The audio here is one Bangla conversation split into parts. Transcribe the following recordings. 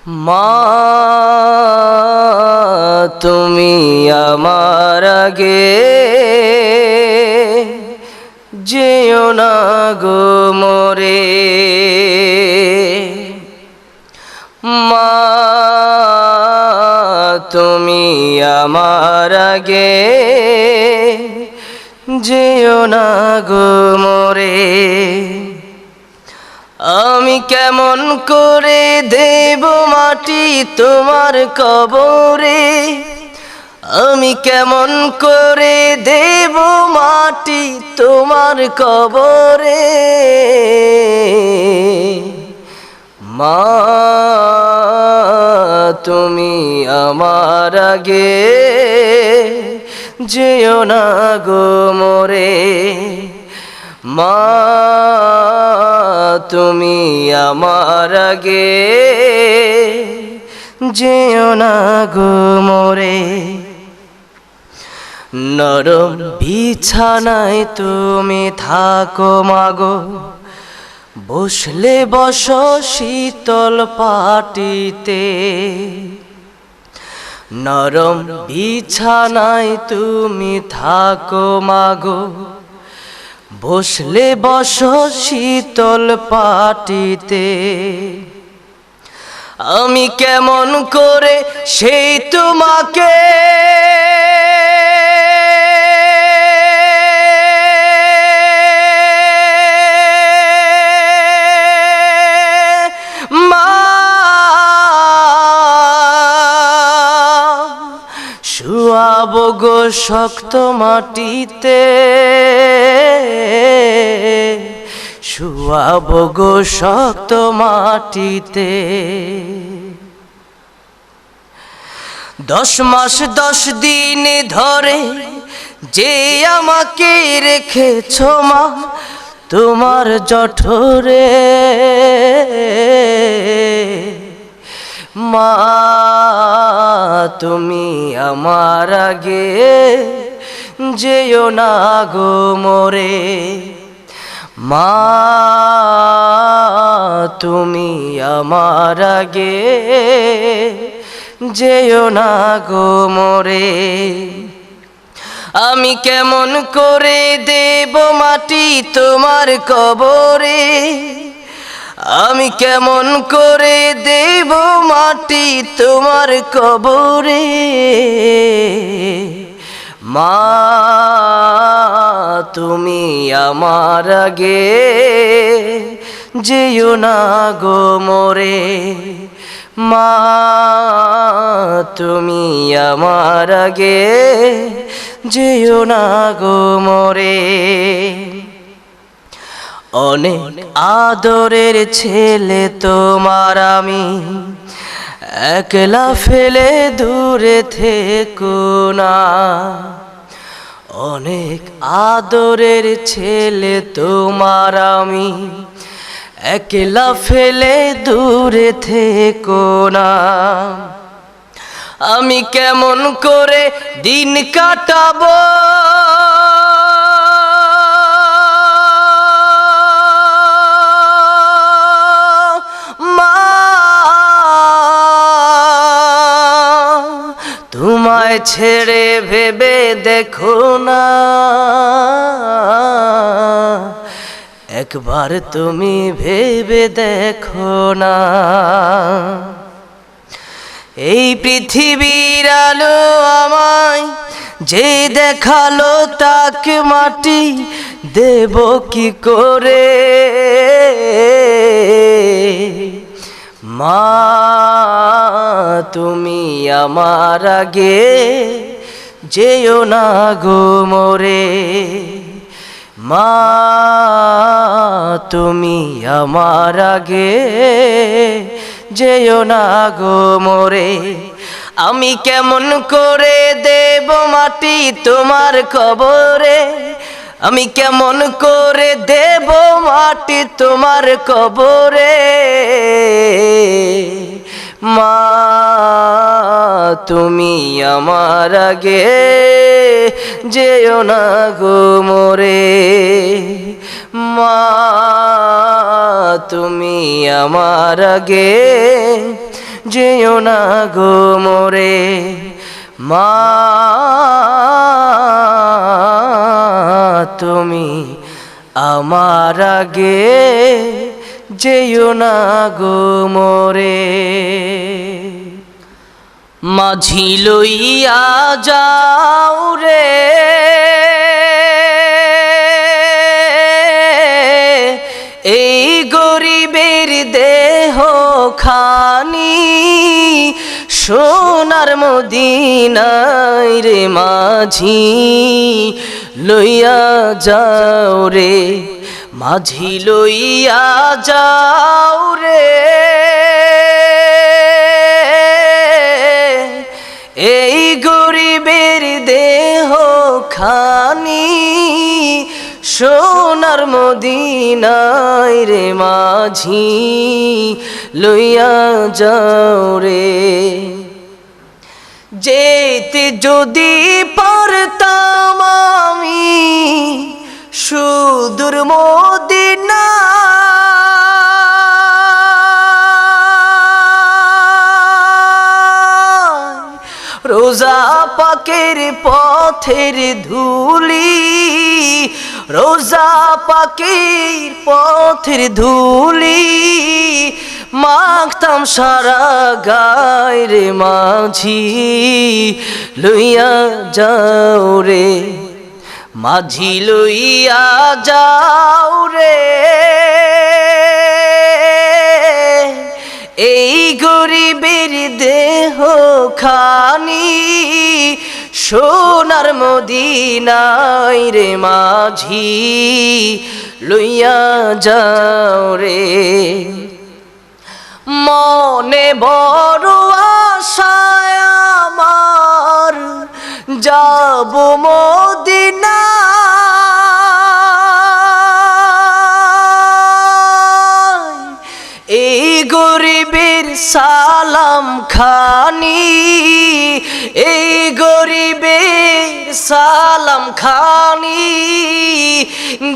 মা তুমি আমার আগে যেও না গো মোরে। মা তুমি আমার আগে যেও না গো মোরে। আমি কেমন করে দেব মাটি তোমার কবরে, আমি কেমন করে দেব মাটি তোমার কবরে। মা তুমি আমার আগে যেও না গো মোরে। মা তুমি আমার আগে যেও না গো মোরে। নরম বিছানায় তুমি থাকো মাগো, বসলে বসো শীতল পাটিতে। নরম বিছানায় তুমি থাকো মাগো, বসলে বসো শীতল পাটিতে। আমি কেমন করে সেই তোমাকে শুয়াবো গো শক্ত মাটিতে, শুয়াবো গো শক্ত মাটিতে। 10 মাস 10 দিন ধরে যে আমাকে রেখেছ মা তোমার জঠরে। মা তুমি আমার আগে যেও না গো মোরে। মা তুমি আমার আগে যেও না গো মোরে। আমি কেমন করে দেব মাটি তোমার কবরে, আমি কেমন করে দেব মাটি তোমার কবরে। মা তুমি আমার আগে যেও না গো মোরে। মা তুমি আমার আগে যেও না গো মোরে। অনেক আদরের ছেলে তোমার আমি, একলা ফেলে দূরে থেকো না। অনেক আদরের ছেলে তোমার আমি, একলা ফেলে দূরে থেকো না। আমি কেমন করে দিন কাটাবো তোমায় ছেড়ে ভেবে দেখো না। একবার তুমি ভেবে দেখো না। এই পৃথিবীর আলো আমায় যে দেখালো তাকে মাটি দেব কি করে। মা তুমি আমার আগে যেও না গো মোরে। মা তুমি আমার আগে যেও না গো মোরে। আমি কেমন করে দেব মাটি তোমার কবরে, আমি কেমন করে দেব মাটি তোমার কবরে। মা তুমি আমার আগে যেও না গো মোরে। মা তুমি আমার আগে যেও না গো মোরে মা তুমি আমার আগে যেও না গো মোরে মাঝি লইয়া যাও রে এই গরিবের দেহ খানি সোনার মদিনায় রে মাঝি লইয়া যাও রে মাঝি লইয়া যাও রে এই গরিবের দেহ খানি সোনার মদিনায় রে মাঝি লইয়া যাও রে যেতে যদি পারতাম আমি সুদূর মদিনা রোজা পাকের পথের ধুলি রোজা পাকের পথের ধুলি মাখতাম সারা গায় রে মাঝি লইয়া যাও রে মাঝি লইয়া যাও রে এই গরিবের দেহ খানি সোনার মদিনায় রে মাঝি লইয়া যাও রে মনে বড় আশায় আমার যাব মদিনা এই গরিবের সালাম খানি এই গরিবের সালাম খানি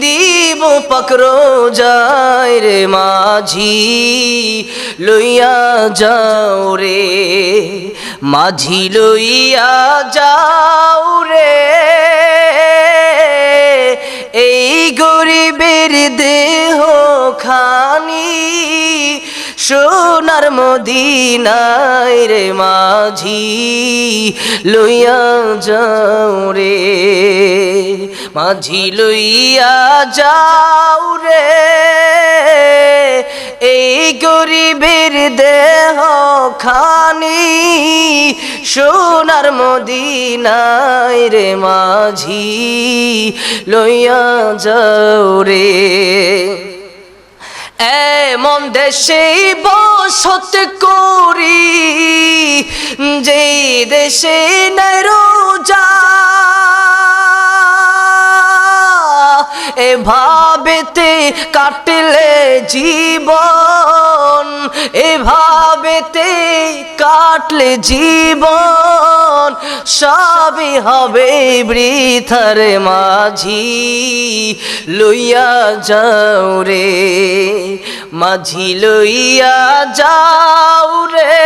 দিব পাকরো যায় রে মাঝি লইয়া যাও রে মাঝি লইয়া যাও রে এই গরিবের দেহ খানি সোনার মদিনায় রে মাঝি লইয়া যাও রে মাঝি লইয়া যাও রে এই গরিবের দেহ খানি সোনার মদিনায় রে মাঝি লইয়া যাও রে এমন দেশে বসত করি যেই দেশে নাই রোজা এভাবেতে কাটলে জীবন এভাবেতে কাটলে জীবন সবই হবে বৃথার মাঝি লইয়া যাও রে মাঝি লইয়া যাও রে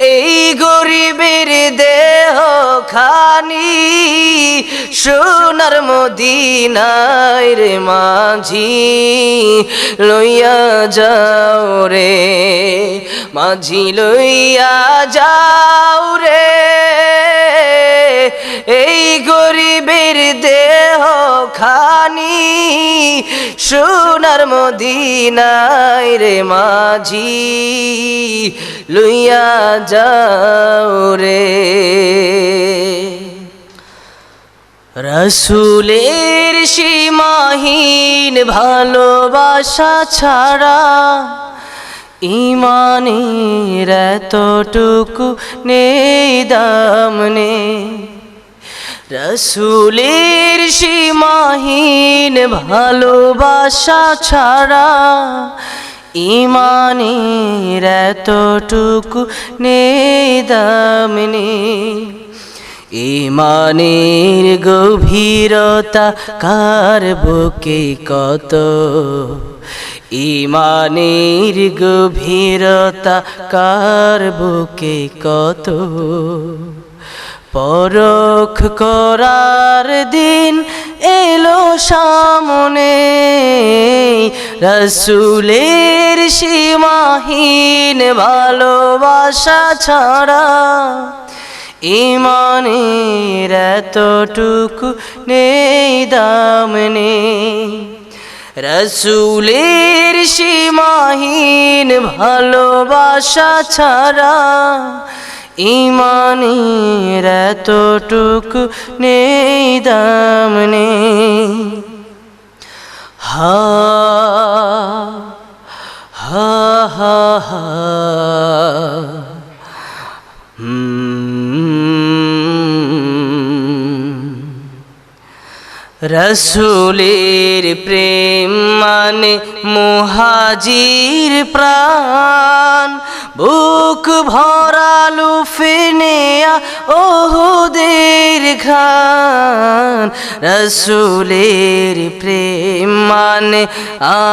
এই গরিবের দেহ খানি সোনার মদিনায় রে মাঝি লইয়া যাও রে মাঝি লইয়া যাও রে এই গরিবের দেহ খানি সোনার মদিনায় রে মাঝি লইয়া যাও রে রসুলের সীমাহীন ভালোবাসা ছাড়া ইমানের এতটুকু নেই দাম নেই রসুলের সীমাহীন ভালোবাসা ছাড়া ইমানের এতটুকু নেই দাম নেই ইমানের গভীরতা কার বুকে কত ইমানের গভীরতা কার বুকে কত, পরখ করার দিন এলো সামনে। রাসূলের সীমাহীন ভালোবাসা ছাড়া ইমানের এতটুকু নেই দাম নেই। রাসূলের সীমাহীন ভালোবাসা ছাড়া ইমানের এতটুকু নেই দাম নেই। হা হা হা হা রাসূলের প্রেম মানে মুহাজির প্রাণ, বুক ভরা লুফে নেয়া ওহুদের ঘ্রাণ। রাসূলের প্রেম মানে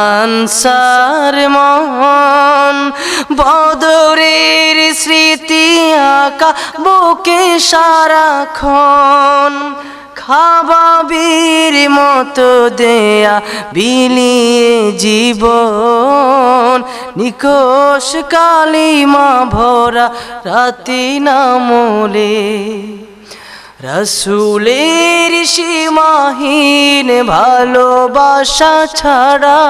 আনসার মন, বদরের স্মৃতি আঁকা বুকে সারাক্ষণ। খাবাবির মতো দেয়া বিলিয়ে জীবন, নিকশ কালিমা ভরা রাতি নামলে। রাসূলের সীমাহীন ভালোবাসা ছাড়া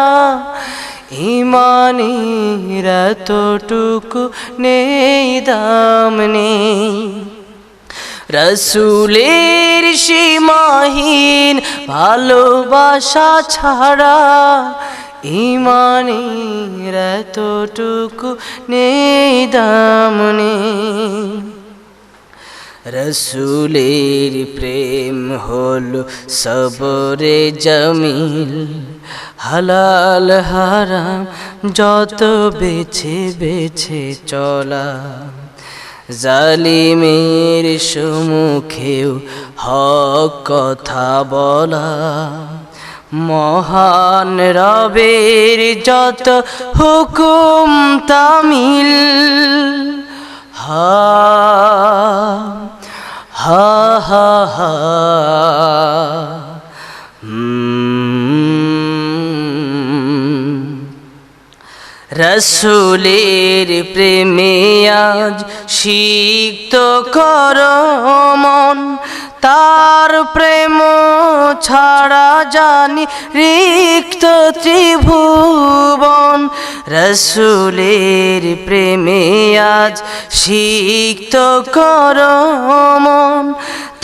ইমানের এতটুকু নেই দাম নেই। রাসূলের সীমাহীন ভালোবাসা ছাড়া ইমানের এতটুকু নেই দাম নেই। রাসূলের প্রেম হলো সবরে জমিল, হালাল হারাম যত বেছে বেছে চলা। জালিমের সম্মুখেও হক কথা বলা, মহান রবের যত হুকুম তামিল। হা হা হা হা রাসূলের প্রেমে আজ সিক্ত কর মন, তার প্রেম ছাড়া জানি রিক্ত ত্রিভুবন। রাসূলের প্রেমে আজ সিক্ত কর মন,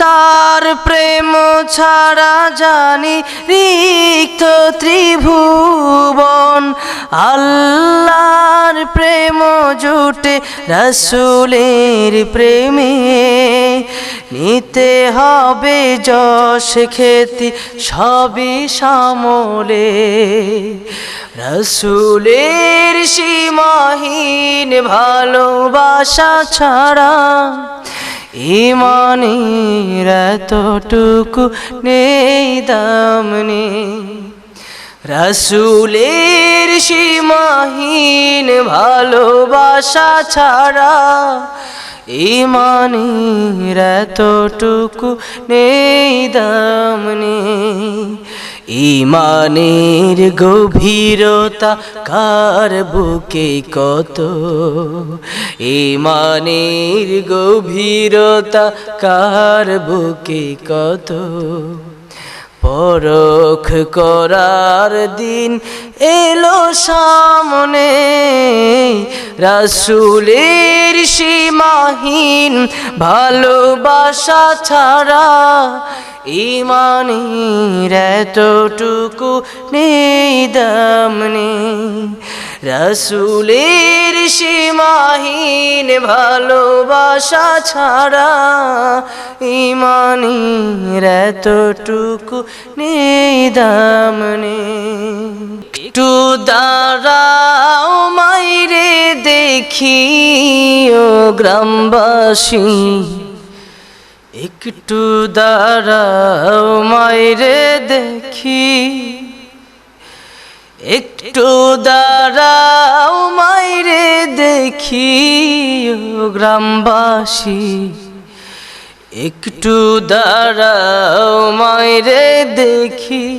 তার প্রেম ছাড়া জানি রিক্ত ত্রিভুবন। আল্লাহর প্রেম জুটে রাসূলের প্রেমে, নিতে হবে যশ খ্যাতি সবই সামলে। রাসূলের সীমাহীন ভালোবাসা ছাড়া ইমানের এতটুকু নেই দাম নেই। রাসূলের সীমাহীন ভালোবাসা ছাড়া ইমানের এতটুকু নেই দাম নেই। ইমানের গভীরতা কার বুকে কত, ইমানের গভীরতা কার বুকে কত, পরখ করার দিন এলো সামনে। রাসূলের সীমাহীন ভালোবাসা ছাড়া ইমানের এতটুকু নেই দাম নেই। রাসূলের সীমাহীন ভালোবাসা ছাড়া ইমানের এতটুকু নেই দাম নেই। একটু দাঁড়াও মাইরে দেখি ও গ্রামবাসী, একটু দাঁড়াও মাইরে দেখি, একটু একটু দাঁড়াও মাইরে দেখি ও গ্রামবাসী, একটু দাঁড়াও মাইরে দেখি।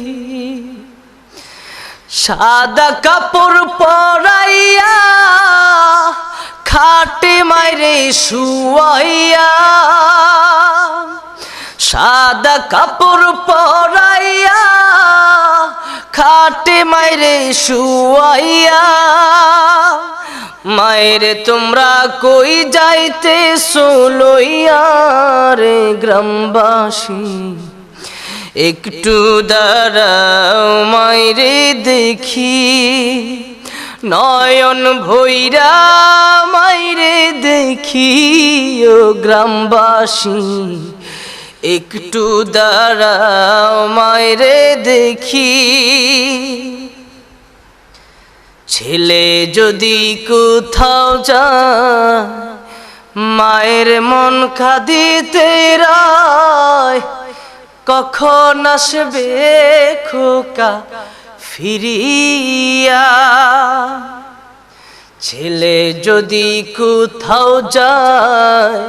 সাদা কাপড় পরাইয়া খাটে মাইরে শুয়াইয়া, সাদা কাপড় পরাইয়া খাটে মাইরে শুয়াইয়া, মায়েরে তোমরা কই যাইতেছো লইয়া রে গ্রামবাসী, একটু দাঁড়াও মাইরে দেখি। নয়ন ভৈরা মাইরে দেখি ও গ্রামবাসী, একটু দাঁড়াও মাইরে দেখি। ছেলে যদি কোথাও যায় মায়ের মন কাঁদিতে রায়, কখন আসবে খোকা ফিরিয়া। ছেলে যদি কোথাও যায়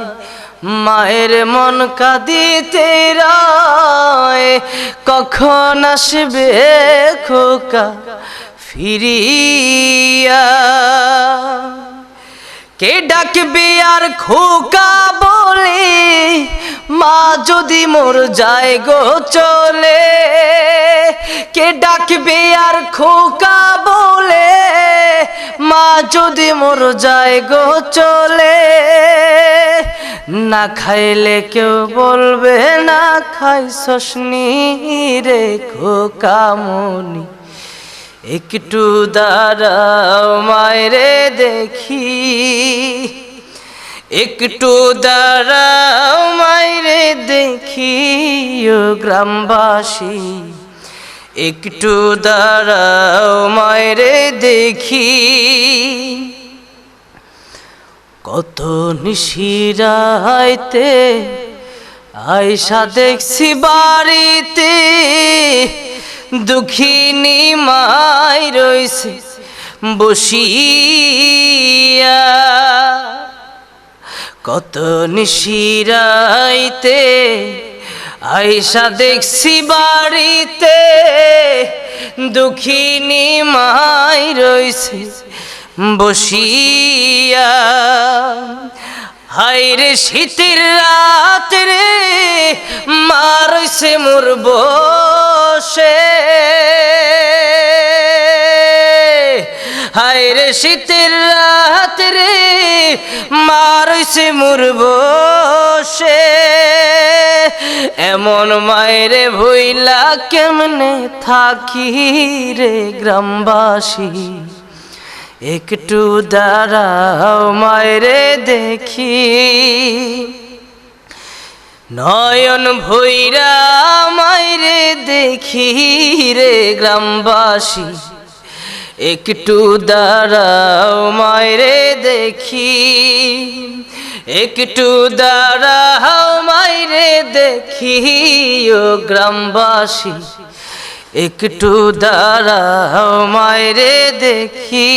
মায়ের মন কাঁদিতে রায়, কখন আসবে খোকা ফিরিয়া। কে ডাকবে আর খোকা বলে মা যদি মোর যায় গো চলে, কে ডাকবে আর খোকা বলে মা যদি মোর যায় গো চলে। না খাইলে কেউ বলবে না খাইছস নি রে খোকা মনি, একটু দাঁড়াও মাইরে দেখি। একটু দাঁড়াও মাইরে দেখি ও গ্রামবাসী, একটু দাঁড়াও মাইরে দেখি। কত নিশিরাইতে আয়সা দেখছি বাড়িতে, দুঃখিনী মাই রইছে বসিয়া। কত নিশিরাইতে আয়সা দেখছি বাড়িতে, দুঃখিনী মাই রইছে বসিয়া। হায়রে শীতের রাত রে মা রইছে মোর বসে, হায়রে শীতের রাত রে মা রইছে মোর বসে। এমন মায়েরে ভইলা কেমনে থাকি রে গ্রামবাসী, একটু দাঁড়াও মায়েরে দেখি। নয়ন ভৈরা মায়েরে দেখি রে গ্রামবাসী, একটু দাঁড়াও মায়েরে দেখি। একটু দাঁড়াও মায়েরে দেখি ও গ্রামবাসী, একটু দাঁড়াও মায়েরে দেখি।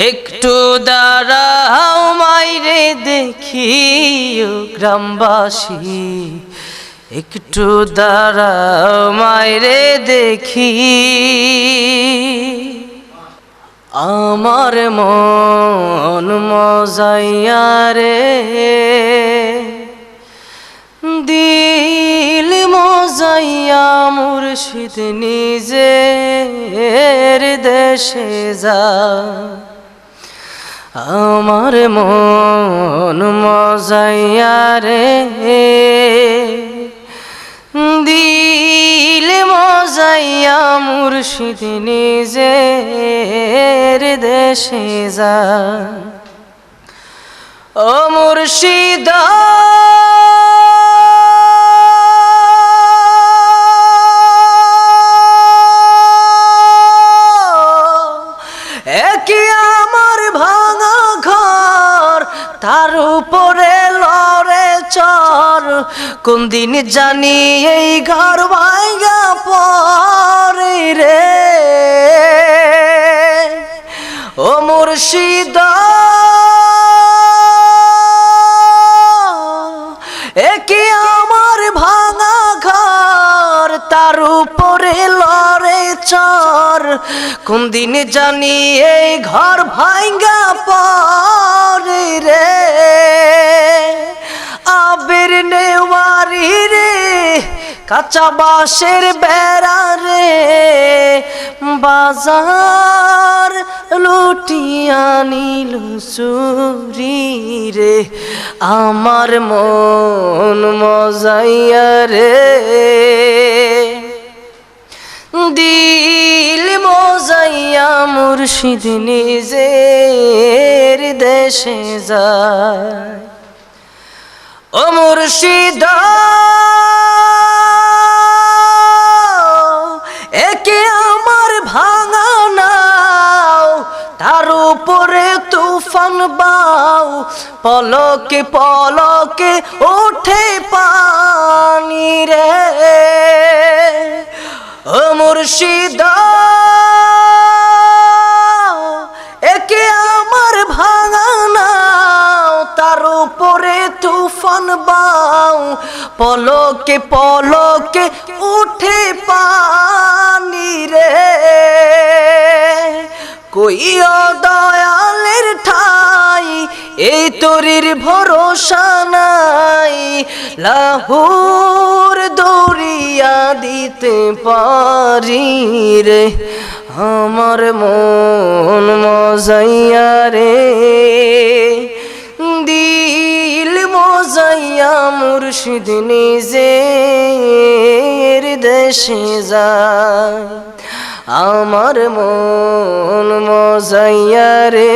একটু দাঁড়াও মায়েরে দেখি ও গ্রামবাসী, একটু দাঁড়াও মায়েরে দেখি। আমার মন মজাইয়া রে দিল মজাইয়া মুর্শিদ নিজের দেশে যা। আমার মন মজাইয়া রে দিল মজাইয়া মুর্শিদ নিজের দেশে যা। ও মুর্শিদা তার উপরে লড়ে চর কোন দিন জানি এই ঘর ভাঙা পড়ে রে ও মুর্শিদ একে আমার ভাঙা ঘর তার উপরে লড়ে চর কোন দিন জানি এই ঘর ভাঙা পড়ে রে আবির নেওয়ারি রে কাঁচা বাঁশের বেড়া রে বাজার লুটিয়া নিল চুরি রে আমার মন মজাইয়া রে দিল মজাইয়া মুর্শিদ নিজের দেশে যায় ও মুর্শিদ একে আমার ভাঙা নাও তার উপরে তুফান বাও পলকে পলকে ওঠে পানি রে ও মুর্শিদ একে আমার ভাঙা নাও তার উপরে তুফান বাও পলকে পলকে উঠে পানি রে কইও দয়ালের ঠাই এই তরির ভরসা নাই লাহুর দরিয়া দিতে পারি রে আমার মন মজাইয়া রে দিল মজাইয়া মুর্শিদ নিজের দেশে যায় আমার মন মজাইয়া রে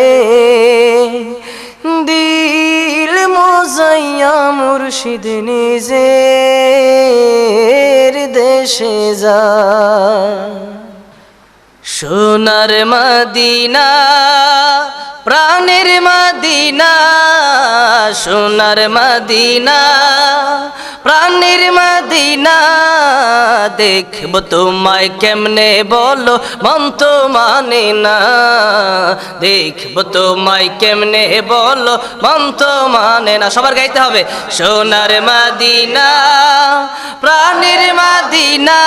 দিল মজাইয়া মুর্শিদ নিজের দেশে যায় সোনার মদিনা প্রাণের মদিনা সোনার মদিনা প্রাণের মদিনা দেখব তোমায় কেমনে বলো মন তো মানে না দেখব তোমায় কেমনে বলো মন তো মানে না সবার গাইতে হবে সোনার মদিনা প্রাণের মদিনা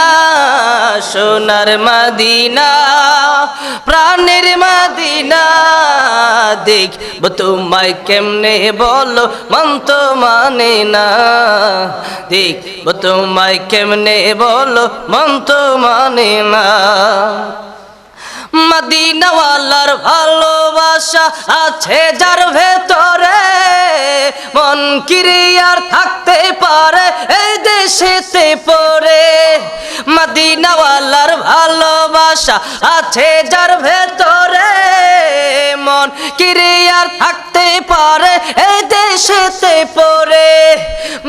সোনার মদিনা প্রাণের মদিনা দেখব তোমায় কেমনে বলো মন তো মানে না দেখব তোমায় কেমনে বলো মন তো মানে না মদিনাওয়ালার ভালোবাসা আছে যার ভেতরে মন কিরিয়ার থাকতে পারে এই দেশেতে পড়ে মদিনাওয়ালার ভালোবাসা আছে যার ভেতরে মন কিরিয়ার থাকতে পারে এই দেশেতে পড়ে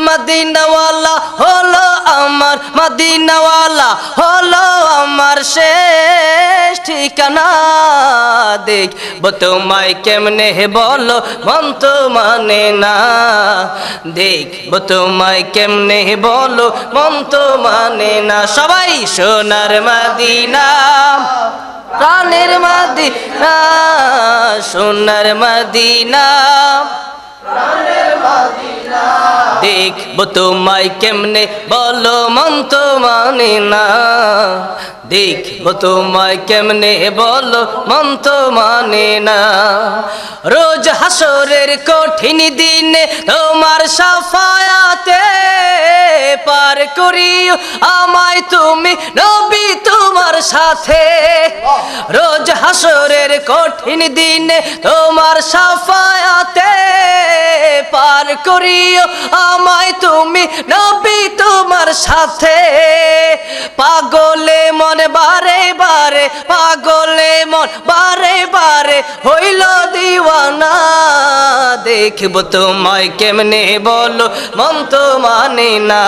মদিনাওয়ালা হলো আমার মদিনাওয়ালা হলো আমার শেষ ঠিকানা দেখব তোমায় কেমনে বলো মন তো মানে না দেখব তোমায় কেমনে বলো মন তো মানে না সবাই সোনার মদিনা প্রাণের মদিনা সোনার মদিনা প্রাণের মদিনা দেখব তোমায় কেমনে বলো মন তো মানে না দেখব তোমায় কেমনে বলো মন তো মানে না রোজ হাসরের কঠিন দিনে তোমার সাফায়াতে পার করিও আমায় তুমি নবী তোমার সাথে রোজ হাসরের কঠিন দিনে তোমার সাফায়াতে পার করিও আমায় তুমি নবী তোমার সাথে পাগলে মন বারে বারে পাগলে মন বারে বারে হইল দিওয়ানা দেখব তোমায় কেমনে বলো মন তো মানে না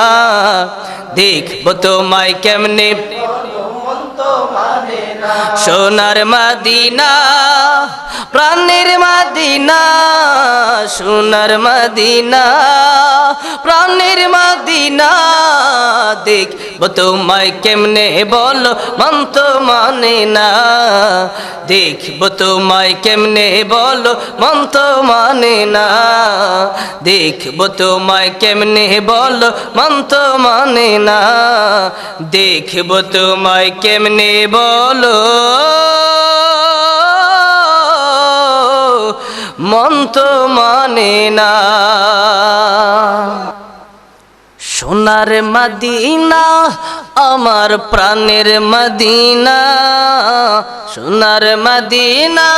দেখব তোমায় কেমনে মন তো মানে না সোনার মদিনা প্রাণের মদিনা সোনার মদিনা প্রাণের মদিনা দেখবো তোমায় কেমনে বলো মন তো মানে না দেখবো তোমায় কেমনে বলো মন তো মানে না দেখবো তোমায় কেমনে বলো মন তো মানে না দেখবো তোমায় কেমনে বলো মন তো মানে না সোনার মদিনা আমার প্রাণের মদিনা সোনার মদিনা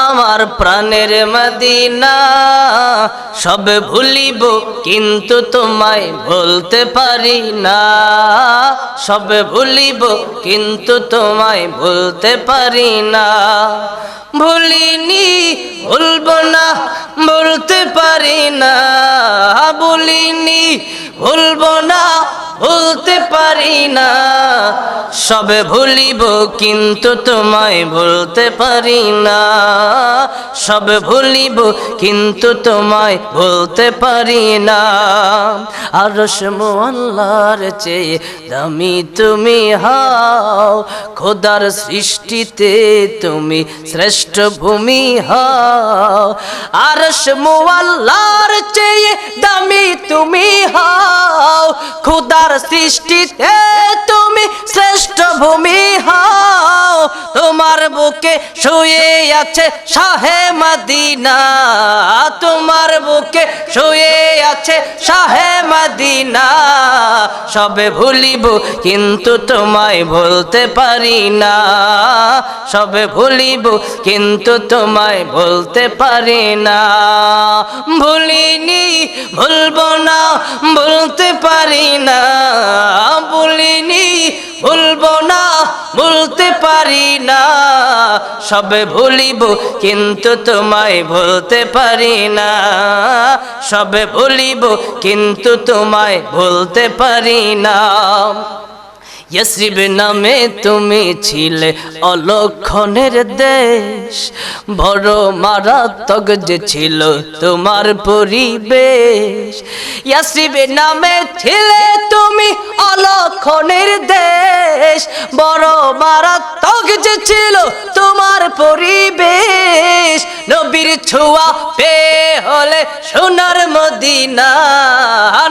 আমার প্রাণের মদিনা সব ভুলিব কিন্তু তোমায় বলতে পারি না সব ভুলিব কিন্তু তোমায় বলতে পারি না ভুলিনি ভুলবো না বলতে পারি না ভুলিনি ভুলবো না বলতে পারি না সবে ভুলিব কিন্তু তোমায় বলতে পারি না সবে ভুলিব কিন্তু তোমায় বলতে পারি না আরশ মোল্লার চেয়ে দামি তুমি হও খোদার সৃষ্টিতে তুমি শ্রেষ্ঠ ভূমি হও আরশ মোল্লার চেয়ে দামি তুমি হও খোদার সৃষ্টিতে তুমি শ্রেষ্ঠ ভূমি হও তোমার বুকে শুয়ে আছে শাহে মদিনা তোমার বুকে শুয়ে আছে শাহে মদিনা সবে ভুলিব কিন্তু তোমায় বলতে পারি না সবে ভুলিব কিন্তু তোমায় বলতে পারি না ভুলিনি ভুলবো না বলতে পারি না ভুলিনি ভুলবো না বলতে পারি না সবে ভুলিব কিন্তু তোমায় বলতে পারি না সবে ভুলিব কিন্তু তোমায় বলতে পারি না ইয়াসরিব নামে তুমি ছিলে অলক্ষণের দেশ বড় মারাত্মক যে ছিল তোমার পরিবেশ ইয়াসরিব নামে ছিলে তুমি অলক্ষণের দেশ বড় মারাত্মক যে ছিল তোমার পরিবেশ নবীর ছোঁয়া পেয়ে হলে সোনার মদিনা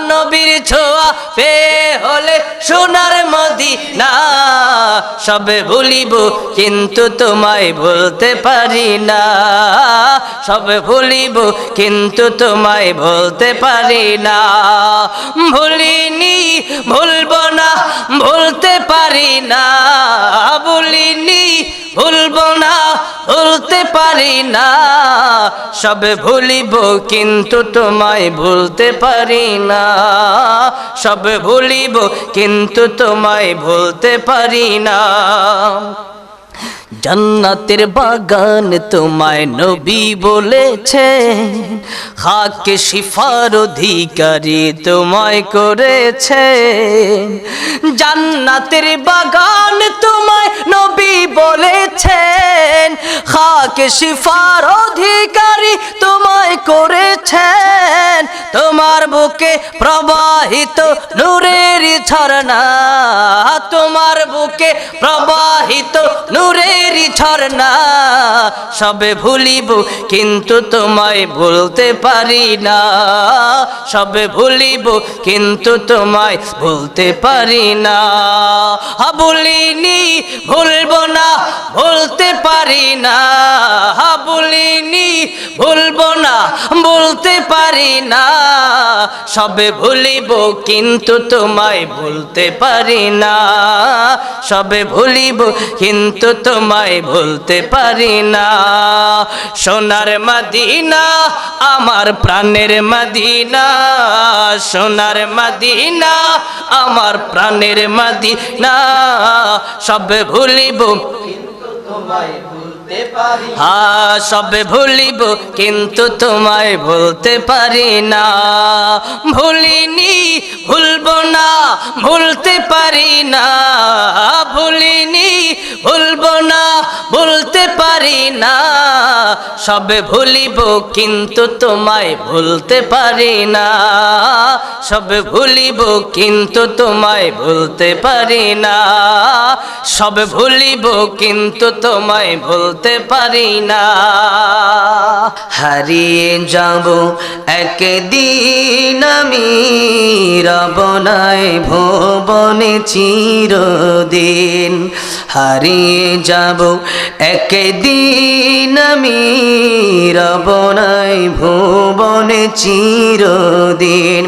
নবীর ছোঁয়া পেয়ে হলে সোনার মদিনা সবে ভুলিব কিন্তু তোমায় বলতে পারি না সবে ভুলিব কিন্তু তোমায় বলতে পারি না ভুলিনি ভুলবো না বলতে পারি না ভুলিনি ভুলবো না বলতে পারি না সবে ভুলিব কিন্তু তোমায় বলতে পারি না সবে ভুলিব কিন্তু তোমায় বলতে পারি না জান্নাতের বাগান তোমায় নবী বলেছেন খাকে শিফার অধিকারী তোমায় করেছেন জান্নাতের বাগান তোমায় নবী বলেছেন খাকে শিফার অধিকারী তোমায় করেছেন তোমার বুকে প্রবাহিত নূরের ঝরনা তোমার বুকে প্রবাহিত নূরের ঝরনা সবে ভুলিব কিন্তু তোমায় বলতে পারি না সবে ভুলিব কিন্তু তোমায় বলতে পারি না ভুলিনি ভুলবো না বলতে পারি না ভুলিনি ভুলবো না বলতে পারি না সবে ভুলিব কিন্তু তোমায় বলতে পারি না সবে ভুলিব কিন্তু তোমায় বলতে পারি না সোনার মদিনা আমার প্রাণের মদিনা সোনার মদিনা আমার প্রাণের মদিনা সবে ভুলিব কিন্তু তোমায় হ্যাঁ সব ভুলিব কিন্তু তোমায় ভুলতে পারি না, ভুলিনি ভুলবো না ভুলতে পারি না, ভুলিনি ভুলবো না ভুলতে পারি না, সব ভুলিব কিন্তু তোমায় ভুলতে পারি না, সব ভুলিব কিন্তু তোমায় ভুলতে পারি না, সব ভুলিব কিন্তু তোমায় ভুলতে পারি না। হারিয়ে যাব একদিন আমি রবনায় ভুবনে চিরদিন, হারিয়ে যাব একদিন আমি রবনায় ভুবনে চিরদিন,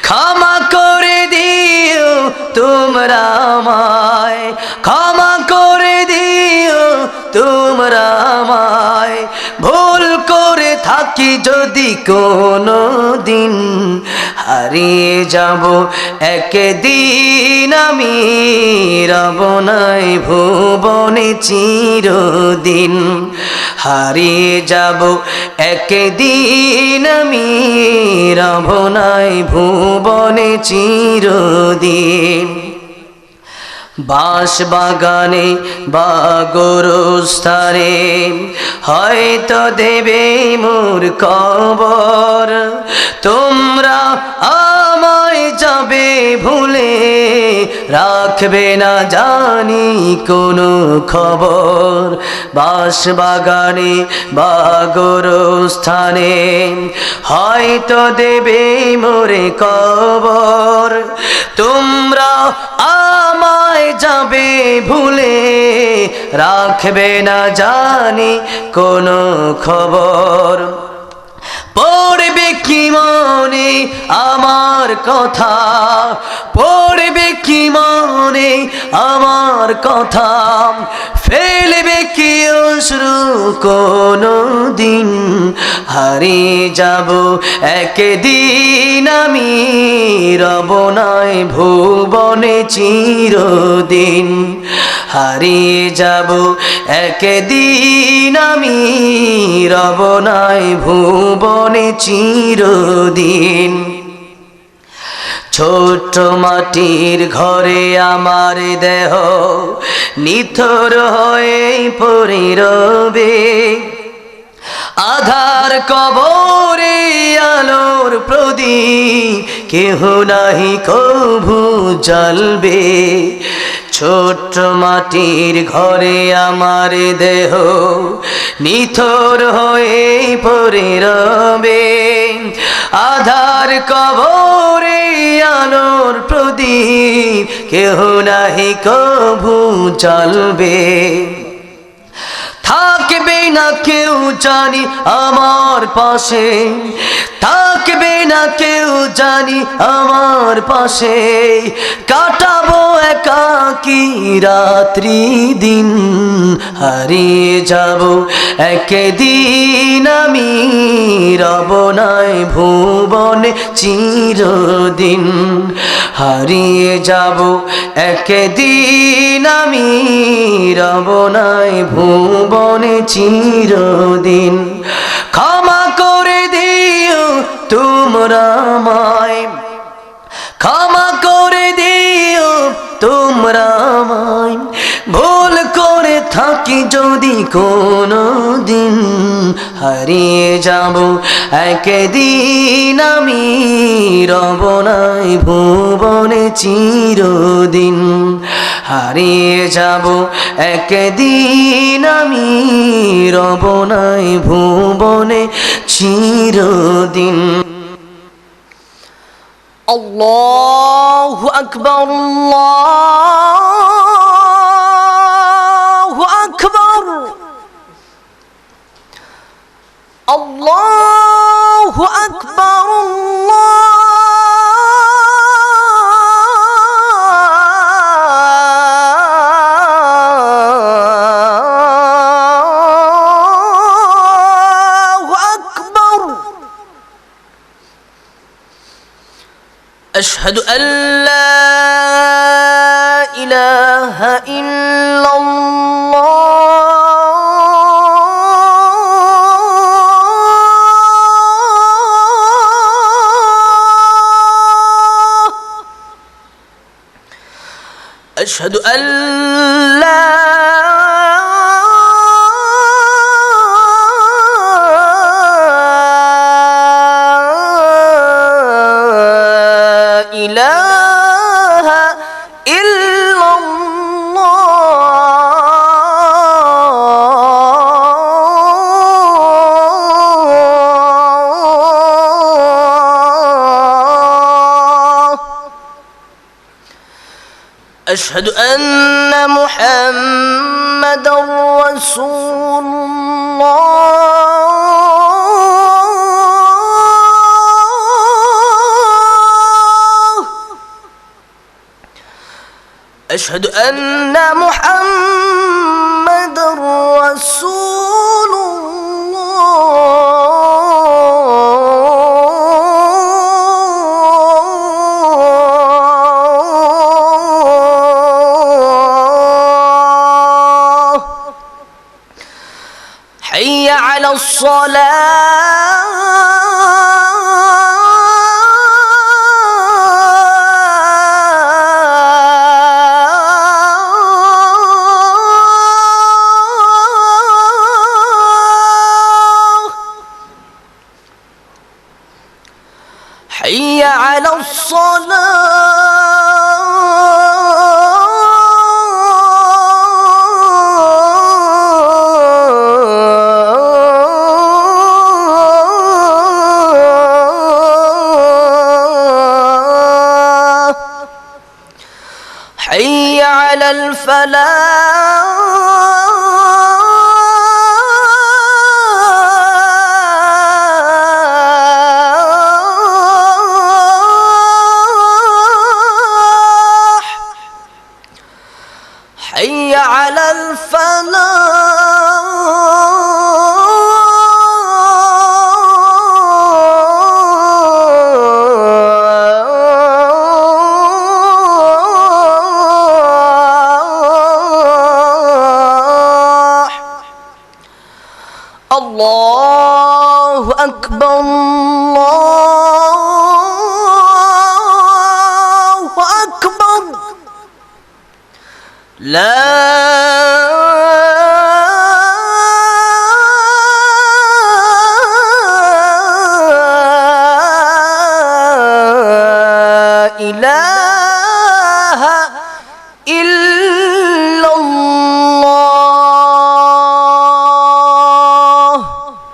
ক্ষমা করে দিও তোমরা আমায়, ক্ষমা করে দিও তোমরা আমায়, ভুল করে থাকি যদি কোনো দিন, হারিয়ে যাব একদিন আমি রবনায় ভুবনে চিরদিন, হারিয়ে যাব একদিন আমি রবনায় ভুবনে চিরদিন। বাঁশ বাগানে বা গোরস্থানে হয়তো দেবে মোর কবর, তোমরা আমায় যাবে ভুলে রাখবে না জানি কোনো খবর, বাঁশ বাগানে বা গোরস্থানে হয়তো দেবে মোরে কবর, তোমরা আমায় যাবে ভুলে রাখবে না জানি কোনো খবর, পড়বে কি মনে আমার কথা, পড়বে কি মনে আমার কথা, ফেলবে কি অশ্রু কোনো দিন, হারিয়ে যাব একদিন আমি রবনায় ভুবনে চিরদিন, হারিয়ে যাব একদিন আমি রবনায় ভুবনে চিরদিন। ছোট মাটির ঘরে আমার দেহ নিথর হয়ে পড়ে রবে, আধার কবরে আলোর প্রদীপ কেহ নাহি কভু জ্বলবে, ছোট্ট মাটির ঘরে আমার দেহ নিথর হয়ে পড়ে রবে, আধার কবরে আলোর প্রদীপ কেহ নাহি কভু জ্বলবে, থাকবে না কেউ জানি আমার পাশে, থাকবে না কেউ জানি আমার পাশে, কাটাবো একাকী রাত্রি দিন, হারিয়ে যাব একদিন আমি রবনায় ভুবনে চিরদিন, হারিয়ে যাব একদিন আমি রবনায় ভুবনে চিরদিন, ক্ষমা করে দিও তোমরা আমায়, ক্ষমা করে দিও তোমরা আমায়, ভুল করে থাকি যদি কোনো দিন, হারিয়ে যাব একদিন আমি রবনায় ভুবনে চিরদিন, হারিয়ে যাব একদিন আমি রবনায় ভুবনে চিরদিন। আল্লাহু আকবার, আল্লাহু আকবার, আল্লাহু আকবার, أشهد أن لا إله إلا الله أشهد أن لا إله إلا الله. أشهد أن محمدًا رسول الله. أشهد أن محمدًا رسول الله. حي على الصلاة. حي على الصلاة. حي على الفلاح. حي على الفلاح. الله أكبر الله أكبر. لا إله إلا